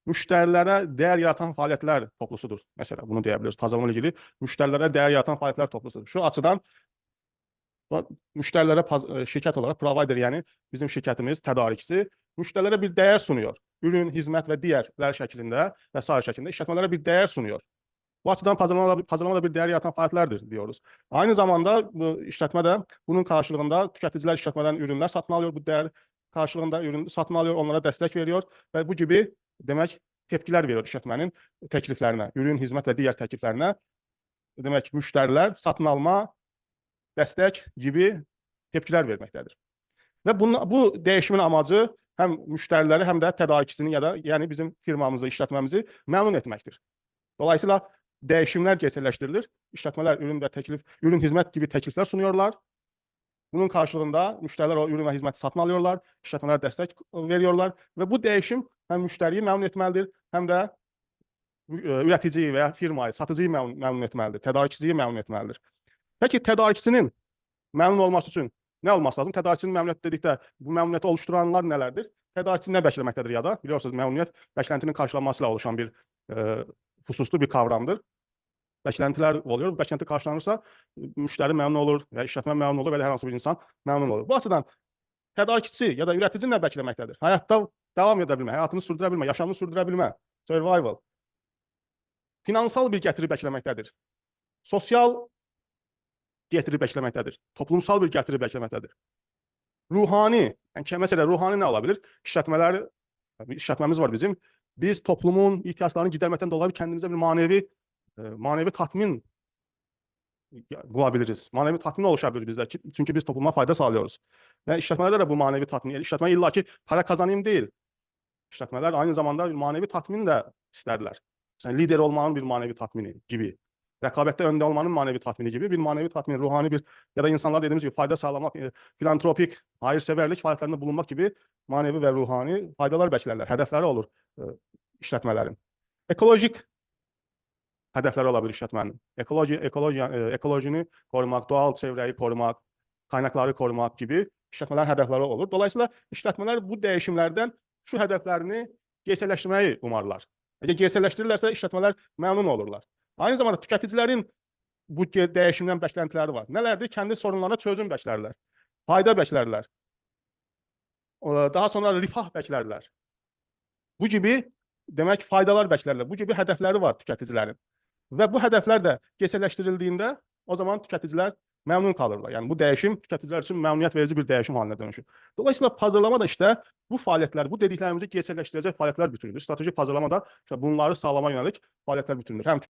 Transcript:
müştərilərə dəyər yaratan fəaliyyətlər toplusudur. Məsələn, bunu deyə biliyoruz. Pazarlama ilə ilgili müştərilərə dəyər yaratan fəaliyyətlər toplusudur. Şu açıdan müştərilərə şirkət olaraq provider, yəni bizim şirkətimiz, tədarikçisi müştərilərə bir dəyər sunuyor. Ürün, hizmət və digərlər şəklində və sair şəklində işletmələrə bir dəyər sunuyor. Bu açıdan pazarlama da bir dəyər yaratan fəaliyyətlərdir diyoruz. Aynı zamanda bu işletmə də bunun qarşılığında tükəticilər işletmədən ürünlər satın alıyor, bu dəyər karşılığında ürün satın alıyor, onlara destek veriyor ve bu gibi demek tepkiler veriyor işletmenin tekliflerine, ürün, hizmet ve diğer tekliflerine. Demek müşteriler satın alma, destek gibi tepkiler vermektedir. Ve bu değişimin amacı hem müşterileri hem de tedarikçisini ya da yani bizim firmamızı, işletmemizi memnun etmektir. Dolayısıyla değişimler gerçekleştirilir. İşletmeler ürün, hizmet gibi teklifler sunuyorlar. Bunun karşılığında müşteriler o ürün ve hizmeti satın alıyorlar, işletmeler destek veriyorlar ve bu değişim hem müşteriyi memnun etmelidir hem de üreticiyi veya firmayı, satıcıyı memnun etmelidir, tedarikçiyi memnun etmelidir. Peki tedarikçinin memnun olması için ne olması lazım? Tedarikçinin memnuniyet dedikdə bu memnuniyeti oluşturanlar nelerdir? Tedarikçi ne beklemektedir ya da biliyorsunuz memnuniyet beklentinin karşılanmasıyla oluşan bir hususlu bir kavramdır. Beklentiler oluyor. Bu beklenti karşılanırsa müşteri memnun olur və işletmə memnun olur və hər hansı bir insan memnun olur. Bu açıdan tədarikçi ya da üretici nə beklemektedir? Hayatta devam edə bilmə, hayatını sürdürə bilmə, yaşamını sürdürə bilmə, survival. Finansal bir getiri beklemektedir. Sosial getiri beklemektedir. Toplumsal bir getiri beklemektedir. Ruhani, yani mesela ruhani ne olabilir? İşletmemiz var bizim. Biz toplumun ihtiyaçlarını gidermekten dolayı kendimize bir manevi tatmin bulabiliriz. Manevi tatmin oluşabilir bizde. Çünkü biz topluma fayda sağlıyoruz. Ve işletmelerde de bu manevi tatmin. İşletme illaki para kazanayım değil. İşletmeler aynı zamanda bir manevi tatmin de isterler. Mesela lider olmanın bir manevi tatmini gibi. Rekabette önde olmanın manevi tatmini gibi bir manevi tatmin, ruhani bir ya da insanlar dediğimiz gibi fayda sağlamak, filantropik, hayırseverlik faaliyetlerinde bulunmak gibi manevi ve ruhani faydalar beklerler. Hedefleri olur işletmelerin. Ekolojik hedefleri olabilir işletmenin. Ekolojini korumak, doğal çevreyi korumak, kaynakları korumak gibi işletmelerin hedefleri olur. Dolayısıyla işletmeler bu değişimlerden şu hedeflerini gerçekleştirmeyi umarlar. Eğer gerçekleştirirlerse işletmeler memnun olurlar. Aynı zamanda tüketicilerin bu değişimden beklentileri var. Nelerdir? Kendi sorunlarına çözüm beklerler. Fayda beklerler. Daha sonra rifah beklerler. Bu gibi demek faydalar beklerler. Bu gibi hedefleri var tüketicilerin. Ve bu hedefler de gerçekleştirildiğinde o zaman tüketiciler memnun kalırlar. Yani bu değişim tüketiciler için memnuniyet verici bir değişim haline dönüşür. Dolayısıyla pazarlama da işte bu faaliyetler, bu dediklerimizi gerçekleştirecek faaliyetler bütünüdür. Strateji pazarlama da işte bunları sağlama yönelik faaliyetler bütünüdür. Hem